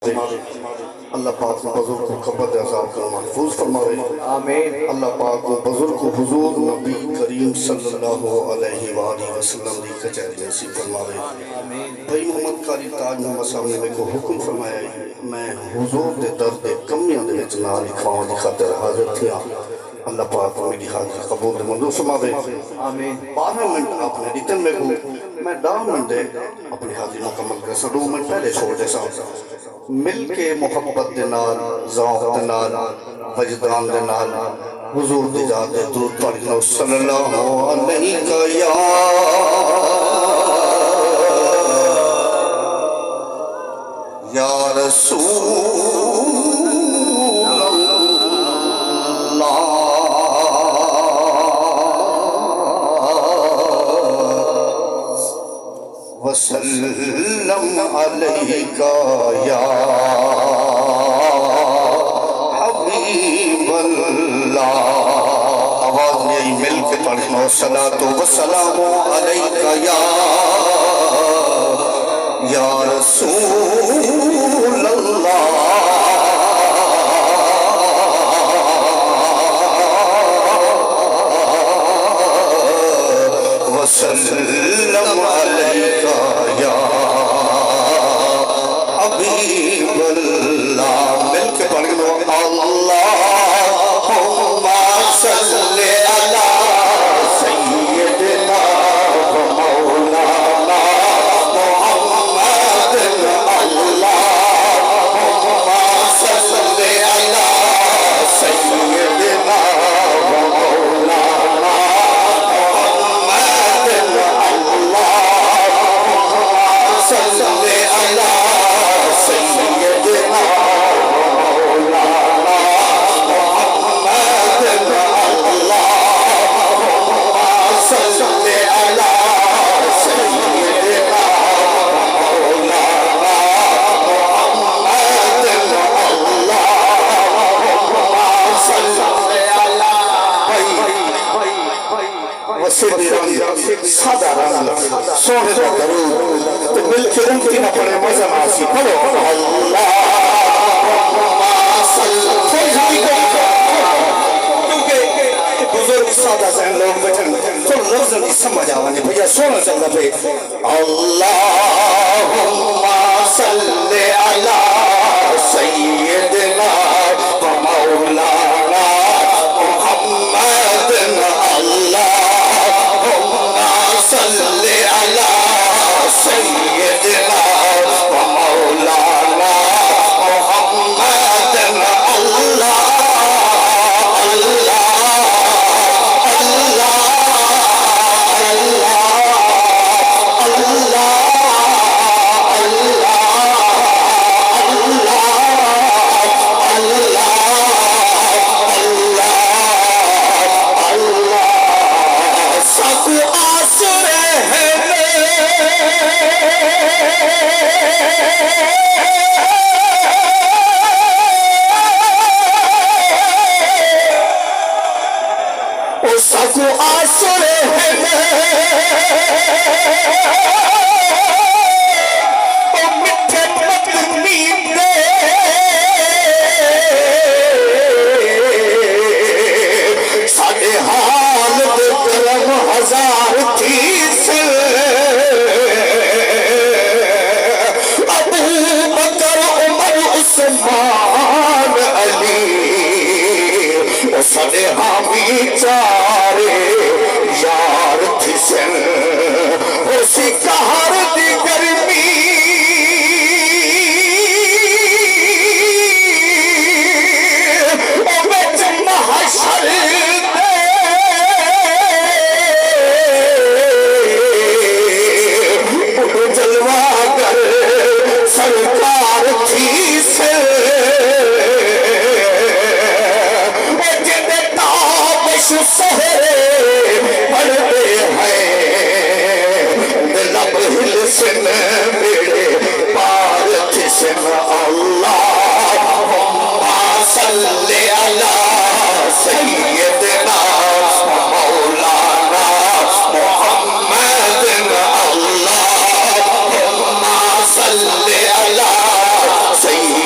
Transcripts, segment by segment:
اللہ پاک کو بزرگ کو قبر عذاب کو محفوظ فرماوے آمین اللہ پاک کو بزرگ کو حضور نبی کریم صلی اللہ علیہ وآلہ وسلم دی کچھر نصیب فرماوے بھائی محمد قاری تاج محمد صاحب نے میں کو حکم فرمایا میں حضور دے درد کمیاں دے وچ نہ لکھواں دی خاطر حاضر تھیا اللہ پاک میری حاضری قبول دے منظور فرماوے آمین 12 منٹ آپ نے ریٹن میں کو میں 10 منٹ دے اپنی حاضری مکمل کر 2 منٹ پہلے چھوڑ دے سا مل کے محبت دے نال ذوق دے نال وجدان دے نال حضور دی ذات دے درود پڑھنا صلی اللہ علیہ یا رسول وسلم علیکہ یا حبیب اللہ آواز یہی مل کے پڑھنا صلاۃ وسلام علیکہ یا رسول اللہ وسلم علیکہ یا حبیب اللہ مل کے پڑھ لو اللہم صلی علی سیدنا و مولانا محمد اللہم صلی علی سیدنا و مولانا سادہ رنگ سونے کا درود تو مل کے ان کی نہ پڑے مزہ آسی پڑھو اللہم صلی کیونکہ بزرگ سادہ ذہن لوگ بیٹھن تو لفظ نہیں سمجھ آوانے بھیا سونا چل رہا پہ اللہم صلی علی سیدنا و مولانا محمد اللہ صلی علی سیدنا و مولانا محمد اللہ اللہ اللہ سڑے حامی چارے یار تھسن اسی کہر دی گرمی او بیچ محشر دے جلوہ گر سرکار تھی سے سہرے پڑھتے ہیں لب ہل سن میرے پار تھسن اللہم صلی علی سیدنا مولانا محمد اللہم صلی علی سیدنا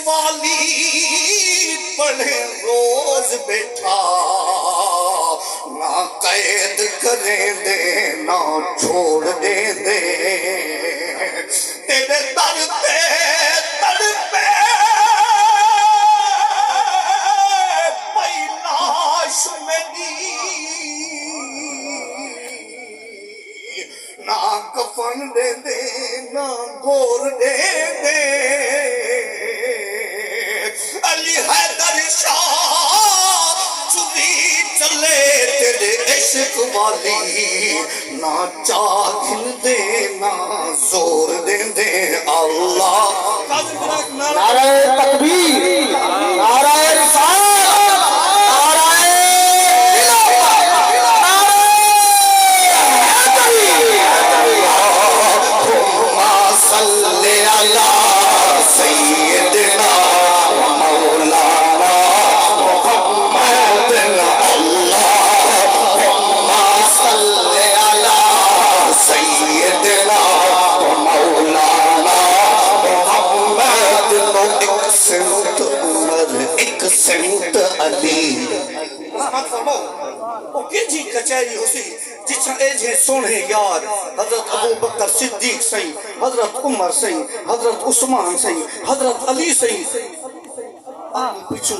والی پڑھے روز بیٹھا نہ قید کریں دے نہ چھوڑ دیں دے تیرے در پہ پئی لاش میری نہ کفن دے دے نہ گور دے دے علی حیدر شاہ چلی چلے تیرے عشق والی نہ چاکھن دے نہ زور دے دے اللہ نعرہ تکبیر نعرہ رسالت نعرہ اللہم صلی علی سیدنا مولانا محمد اللہم صلی علی سیدنا مولانا محمد ایک سمت عمر ایک سمت علی رحمت فرمو وہ کیجی کچھری ہوسی جچھا ایجھے سونے یار حضرت ابو بکر صدیق سہی حضرت عمر سہی حضرت عثمان سہی حضرت علی سہی پچھو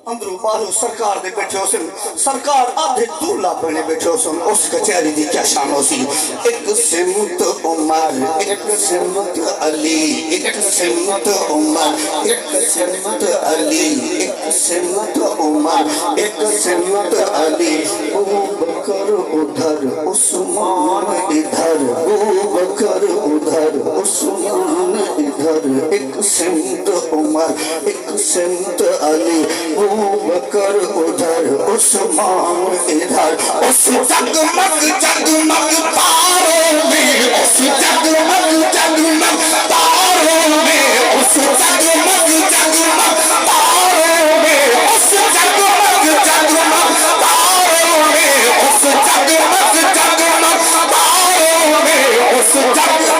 اندرو بارو سرکار دے بیٹھے ہو سن سرکار آدھے دولہ بنے بیٹھے ہو سن اس کچھری دی کیا شان ہو سی ایک سمت عمر ایک سمت علی ایک سمت عمر ایک سمت علی ایک سمت عمر ایک سمت علی ابو بکر ادھر عثمان ادھر ابو بکر ادھر عثمان ادھر ایک سمت عمر ایک سمت علی ابو بکر ادھر عثمان ادھر اس جگمگ جگمگ تاروں میں اس جگمگ جگمگ تاروں میں اس جگمگ جگمگ تاروں میں اس جگمگ جگمگ تاروں میں اس جگمگ جگمگ تاروں میں اس جگمگ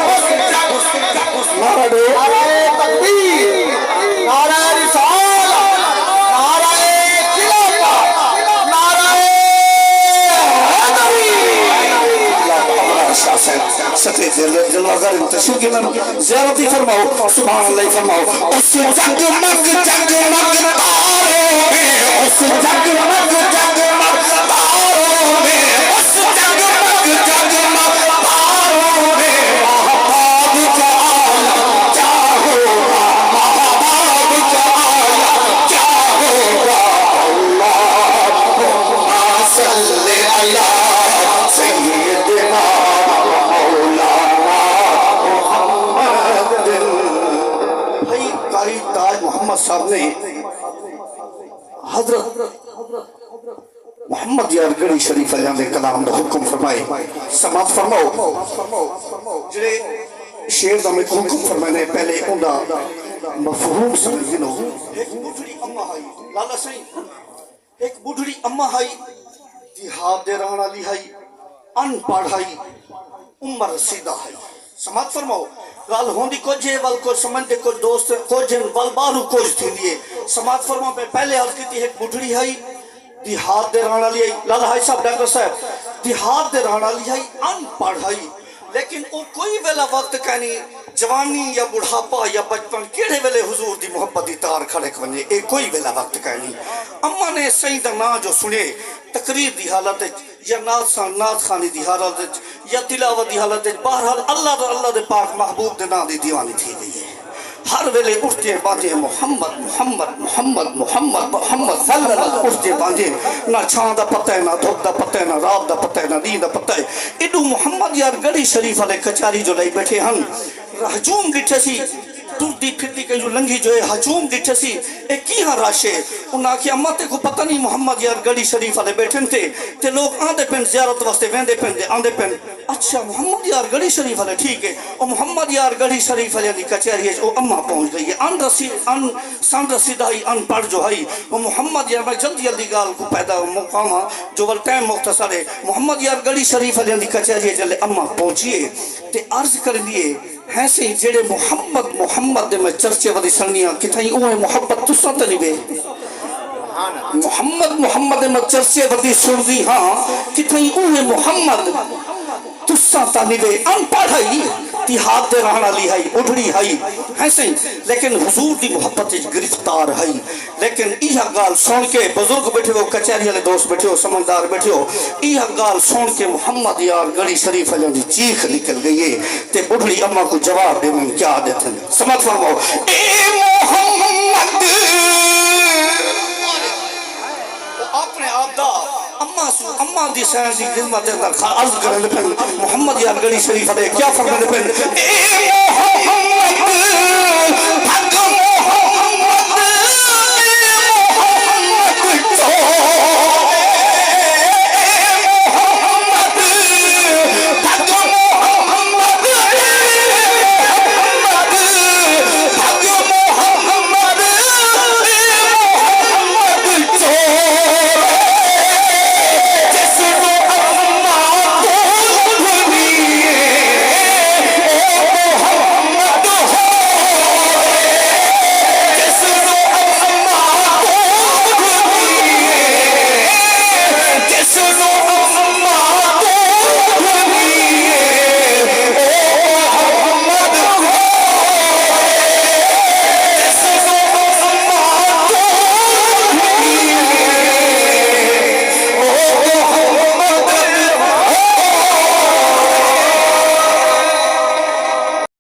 نعرہ تکبیر نعرہ رسالت نعرہ خلافت نعرہ حیدری ستے جلوگر تشریف کی میں زیارتی فرماؤ سبحان اللہ فرماؤ اس جگمگ جگمگ تاروں میں اس جگمگ جگمگ تاروں میں اس جگمگ جگمگ تاروں میں محباب کا عالم کیا ہوگا محباب کا عالم کیا ہوگا اللہم صلی علی سیدنا مولانا محمد بھائی قاری تاج محمد صاحب نے حضرت محمد یار گڑی شریف علیہ نے کلام دا حکم فرمائے سماعت فرماؤ جڑے شیر دا میں حکم فرمائے پہلے اندہ مفہوم سمجھنو ایک بڑھڑی اممہ ہائی لالا سہی ایک بڑھڑی اممہ ہائی دیہات دے رانا لی ہائی ان پڑھائی عمر رسیدہ ہائی سماعت فرماؤ گال ہوندی کچھ ہے ول کچھ سمجھتے کچھ دوست کچھ ہیں ول بارو کچھ تھی دیئے سماعت فرماؤ پہ پہلے عرض کی تھی ایک بڑھڑی ہائی دیہات دے رانا لی ہائی لالا ہائی صاحب ڈاکٹر صاحب دیہات دے رانا لی ہائی ان پڑھائی لیکن وہ کوئی ویلا وقت کہنی جوانی یا بڑھاپا یا بچپن کیڑے ویلے حضور دی محبت دی تار کھڑے کھونے اے کوئی ویلا وقت کہنی اما نے سیدہ نا جو سنے تقریر دی حالت یا نات خانی دی حالت یا تلاوت دی حالت بہرحال اللہ دے پاک محبوب دے نا دی دیوانی تھی گئی ہے ہر ویلے اٹھتے ہیں باندھے محمد محمد محمد محمد محمد صلی اللہ اٹھتے ہیں باندھے نہ چھان دا پتہ ہے نہ دھوپ دا پتہ ہے نہ رات دا پتہ ہے نہ دین دا پتہ ہے ایڈو محمد یار گڑی شریف علیہ کچاری جو لئی بیٹھے ہن ہجوم ڈٹھے سی ٹوٹی پھرتی کہ جو لنگھی جو ہے ہجوم ڈٹھے سی اے کی ہاں راشے انہاں کی اماں تے کو پتہ نہیں محمد یار گڑی شریف علیہ بیٹھن تے لوگ آندے پن زیارت واسطے ویندے پن آندے پن اچھا محمد یار گڑی شریف علیہ ٹھیک ہے اور محمد یار گڑی شریف علیہ دی کچہری ہے جو اماں پہنچ گئی ہے سان رسیدائی ان پڑھ جو ہے وہ محمد یار میں جلدی گال کو پیدا مقام جو ول ٹائم مختصر ہے محمد یار گڑی شریف علیہ دی کچہری ہے جلے اماں پہنچیے تے عرض کر دیئے ہے سی جڑے محمد دے میں چرچے ودی سننیاں کتھائی اوہ محبت تساں تے نہیں بے محمد دے میں چرچے ودی سن دی ہاں کتھائی اوہ محمد تساں تے نہیں بے ان پڑھائی تی ہاتھ دے رہنا لی ہائی اڑھڑی ہائی ہے سی لیکن حضور دی محبت گرفتار ہائی لیکن یہ گال سن کے بزرگ بیٹھے ہو کچہری والے دوست بیٹھے ہو سمجھدار بیٹھے ہو یہ گال سن کے محمد یار گڑی شریف علیہ دی چیخ نکل گئی ہے تے بڑھڑی اماں کو جواب دے میں کیا دیتے ہیں سمجھ فرماؤ اے محمد اپنے آپ دا اماں دی سین دی خدمت اندر عرض کرنے پہن محمد یار گڑی شریف علیہ کیا فرمانے پہن اے